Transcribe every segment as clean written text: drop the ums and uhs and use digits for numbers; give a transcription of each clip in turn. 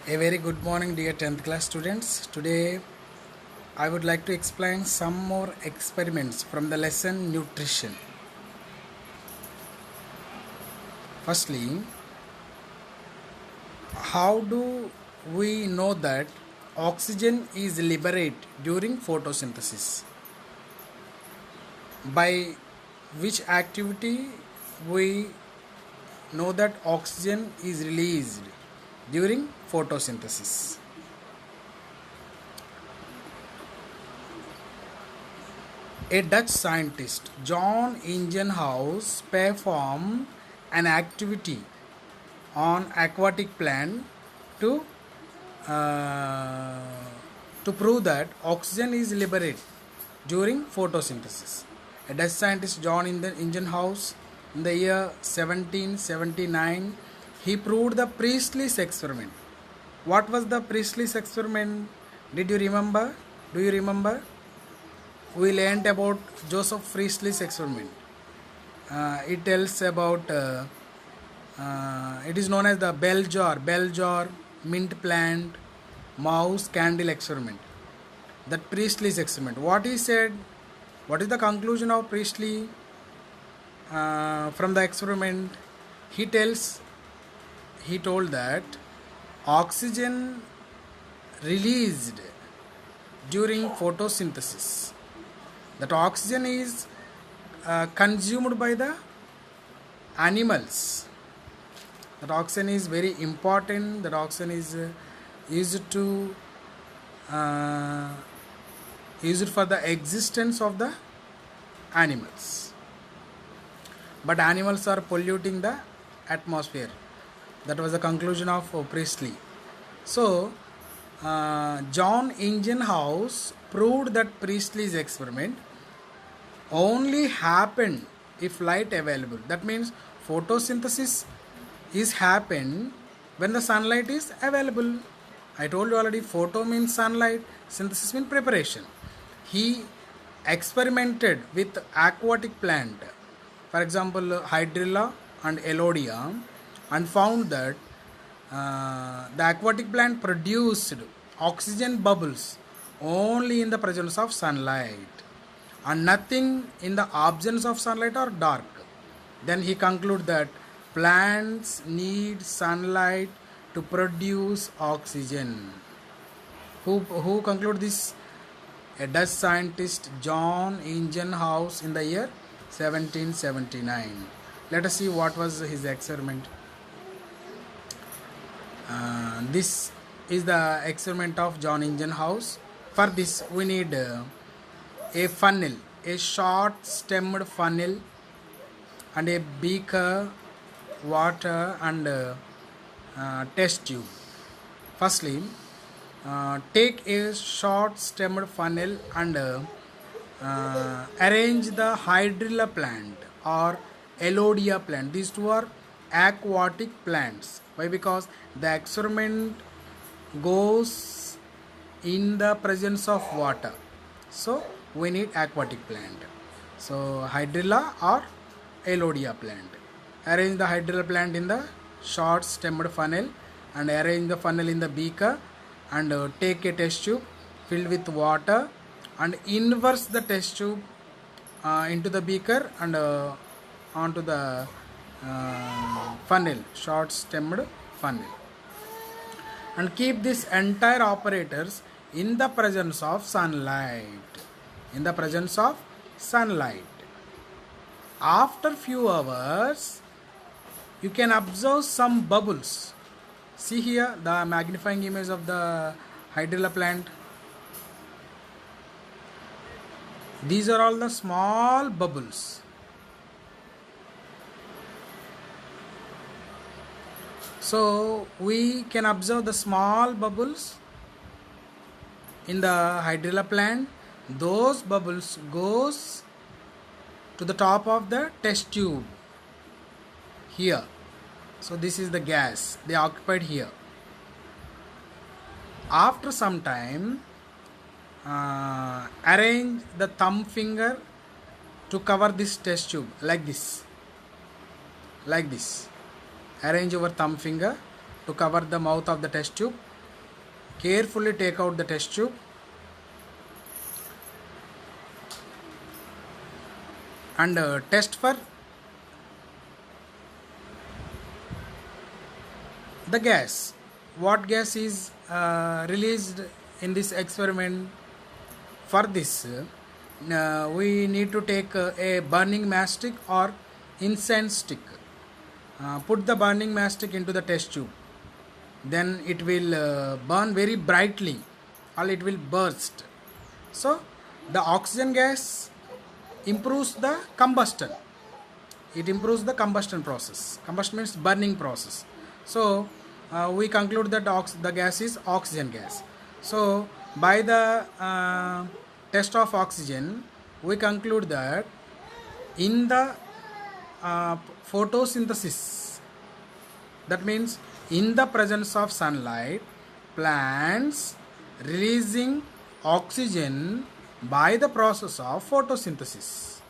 A very good morning, dear 10th class students. Today, I would like to explain some more experiments from the lesson Nutrition. Firstly, how do we know that oxygen is liberated during photosynthesis? By which activity we know that oxygen is released during photosynthesis? A Dutch scientist, John Ingenhousz, performed an activity on aquatic plant to uh, to prove that oxygen is liberated during photosynthesis. A Dutch scientist, John Ingenhousz, in the year 1779, he proved the Priestley's experiment. What was the Priestley's experiment? Did you remember? Do you remember? We learned about Joseph Priestley's experiment. It tells about it is known as the bell jar, mint plant, mouse candle experiment. That Priestley's experiment. What he said? What is the conclusion of Priestley from the experiment? He told that oxygen released during photosynthesis, that oxygen is consumed by the animals. That oxygen is very important. That oxygen is used for the existence of the animals. But animals are polluting the atmosphere. That was the conclusion of Priestley. So, John Ingenhousz proved that Priestley's experiment only happened if light available. That means photosynthesis is happened when the sunlight is available. I told you already, photo means sunlight, synthesis means preparation. He experimented with aquatic plant, for example hydrilla and elodia, and found that the aquatic plant produced oxygen bubbles only in the presence of sunlight and nothing in the absence of sunlight or dark. Then he concluded that plants need sunlight to produce oxygen. Who concluded this? A Dutch scientist, John Ingenhousz, in the year 1779. Let us see what was his experiment. This is the experiment of John Ingenhousz. For this we need a funnel, a short stemmed funnel, and a beaker, water, and test tube. Firstly, take a short stemmed funnel and arrange the hydrilla plant or elodia plant. These two are aquatic plants. Why? Because the experiment goes in the presence of water, so we need aquatic plant. So hydrilla or elodia plant. Arrange the hydrilla plant in the short stemmed funnel and arrange the funnel in the beaker, and take a test tube filled with water and inverse the test tube into the beaker and onto the funnel, short stemmed funnel, and keep this entire operators in the presence of sunlight. After few hours, you can observe some bubbles. See here the magnifying image of the hydrilla plant. These are all the small bubbles. So we can observe the small bubbles in the hydrilla plant. Those bubbles goes to the top of the test tube here. So this is the gas they occupied here. After some time, arrange the thumb finger to cover this test tube like this. Arrange your thumb finger to cover the mouth of the test tube carefully take out the test tube and test for the gas. What gas is released in this experiment? For this, we need to take a burning matchstick or incense stick. Put the burning matchstick into the test tube. Then it will burn very brightly, or it will burst. So the oxygen gas improves the combustion. It improves the combustion process. Combustion means burning process. So we conclude that the gas is oxygen gas. So by the test of oxygen, we conclude that in the photosynthesis, that means in the presence of sunlight, plants releasing oxygen by the process of photosynthesis.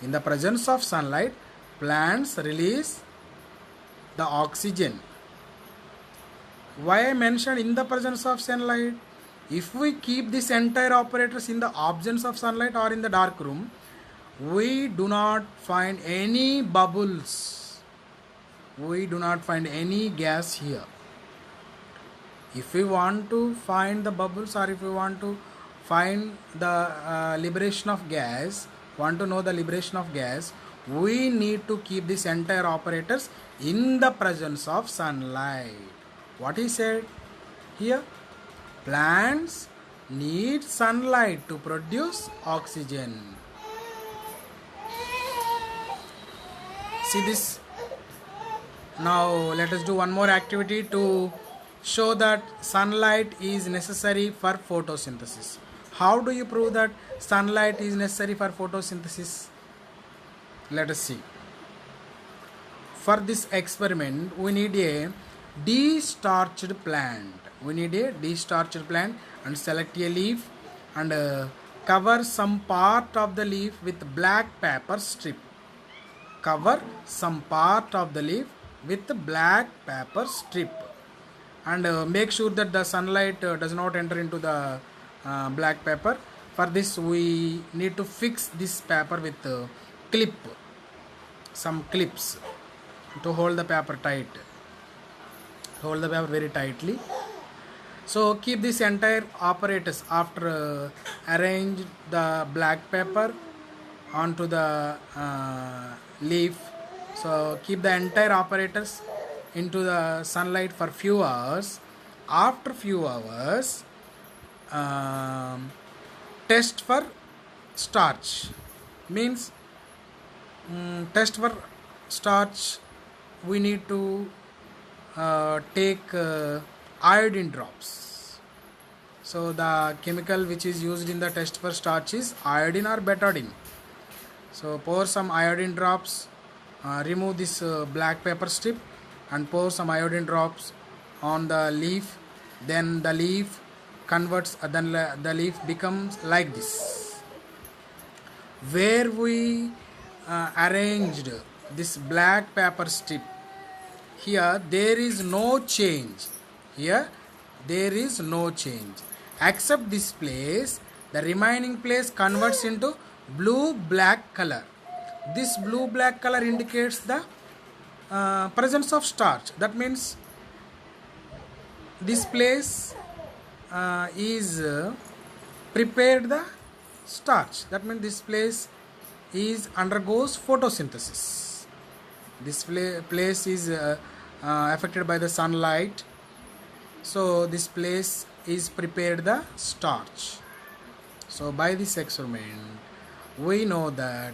In the presence of sunlight, plants release the oxygen. Why I mentioned in the presence of sunlight? If we keep this entire apparatus in the absence of sunlight or in the dark room, we do not find any bubbles. We do not find any gas here. If we want to find the bubbles, or if we want to find the liberation of gas, want to know the liberation of gas, we need to keep this entire apparatus in the presence of sunlight. What he said here? Plants need sunlight to produce oxygen. See this? Now let us do one more activity to show that sunlight is necessary for photosynthesis. How do you prove that sunlight is necessary for photosynthesis? Let us see. For this experiment, we need a de-starched plant. We need a de-starched plant, and select a leaf and cover some part of the leaf with black paper strip. Cover some part of the leaf with black paper strip, and make sure that the sunlight does not enter into the black paper. For this, we need to fix this paper with clip, some clips to hold the paper tight. Hold the paper very tightly. So keep this entire apparatus after arrange the black paper onto the leaf. So keep the entire apparatus into the sunlight for few hours. After few hours, test for starch. Means test for starch, we need to take iodine drops. So the chemical which is used in the test for starch is iodine or betadine. So pour some iodine drops, remove this black paper strip and pour some iodine drops on the leaf. Then the leaf converts, then the leaf becomes like this. Where we arranged this black paper strip, here there is no change. Here there is no change, except this place. The remaining place converts into blue black color. This blue black color indicates the presence of starch. That means this place is prepared the starch. That means this place is undergoes photosynthesis. This place is affected by the sunlight. So this place is prepared the starch. So by this experiment, we know that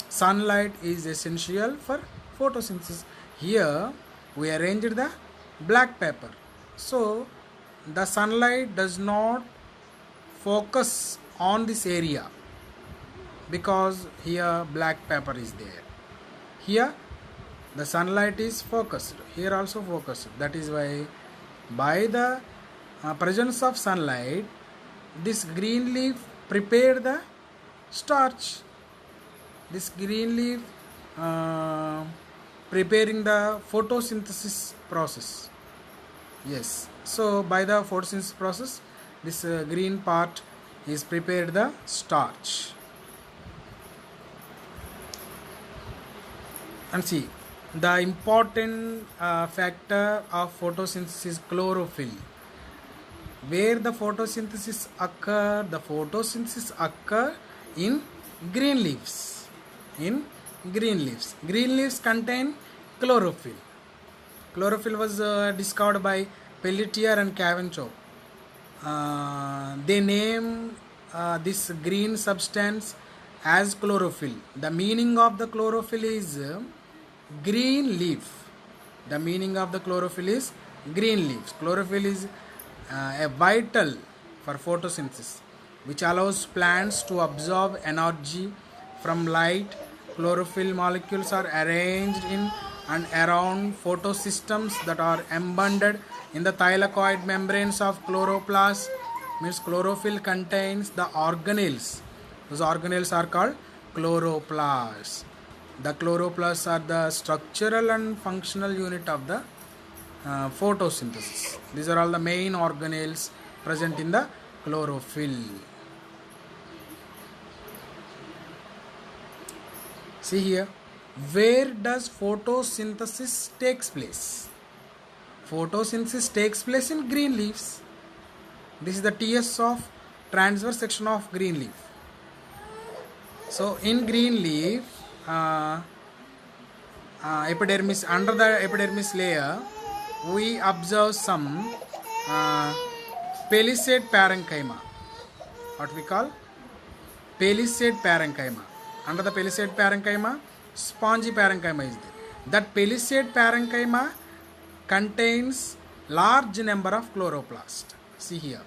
sunlight is essential for photosynthesis. Here we arranged the black paper. So the sunlight does not focus on this area because here black paper is there. Here the sunlight is focused. Here also focused. That is why by the presence of sunlight, this green leaf prepared the starch. This green leaf preparing the photosynthesis process. Yes. So by the photosynthesis process, this green part is prepared the starch. And see, the important factor of photosynthesis is chlorophyll. Where the photosynthesis occur in green leaves. In green leaves. Green leaves contain chlorophyll. Chlorophyll was discovered by Pelletier and Cavendish. They name this green substance as chlorophyll. The meaning of the chlorophyll is green leaf. The meaning of the chlorophyll is green leaves. Chlorophyll is a vital for photosynthesis, which allows plants to absorb energy from light. Chlorophyll molecules are arranged in and around photosystems that are embedded in the thylakoid membranes of chloroplast. Means chlorophyll contains the organelles. Those organelles are called chloroplasts. The chloroplasts are the structural and functional unit of the photosynthesis. These are all the main organelles present in the chlorophyll. See here, where does photosynthesis takes place? Photosynthesis takes place in green leaves. This is the TS of transverse section of green leaf. So in green leaf, epidermis, under the epidermis layer, we observe some palisade parenchyma. What we call palisade parenchyma. Under the palisade parenchyma, spongy parenchyma is there. That palisade parenchyma contains large number of chloroplasts. See here,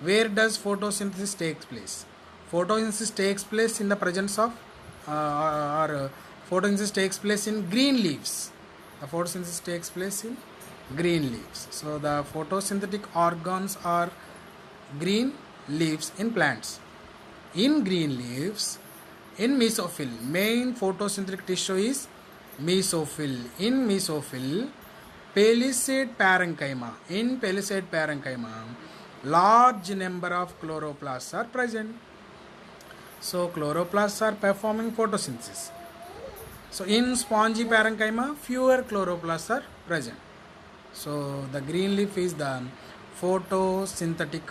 where does photosynthesis takes place? Photosynthesis takes place in the presence of photosynthesis takes place in green leaves. The photosynthesis takes place in green leaves. So the photosynthetic organs are green leaves in plants. In green leaves, in mesophyll, main photosynthetic tissue is mesophyll. In mesophyll, palisade parenchyma. In palisade parenchyma, large number of chloroplasts are present. So chloroplasts are performing photosynthesis. So in spongy parenchyma, fewer chloroplasts are present. So the green leaf is the photosynthetic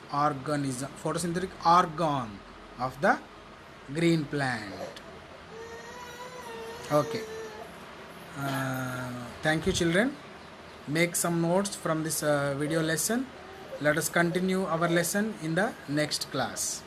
organ of the green plant. Okay. Thank you, children. Make some notes from this video lesson. Let us continue our lesson in the next class.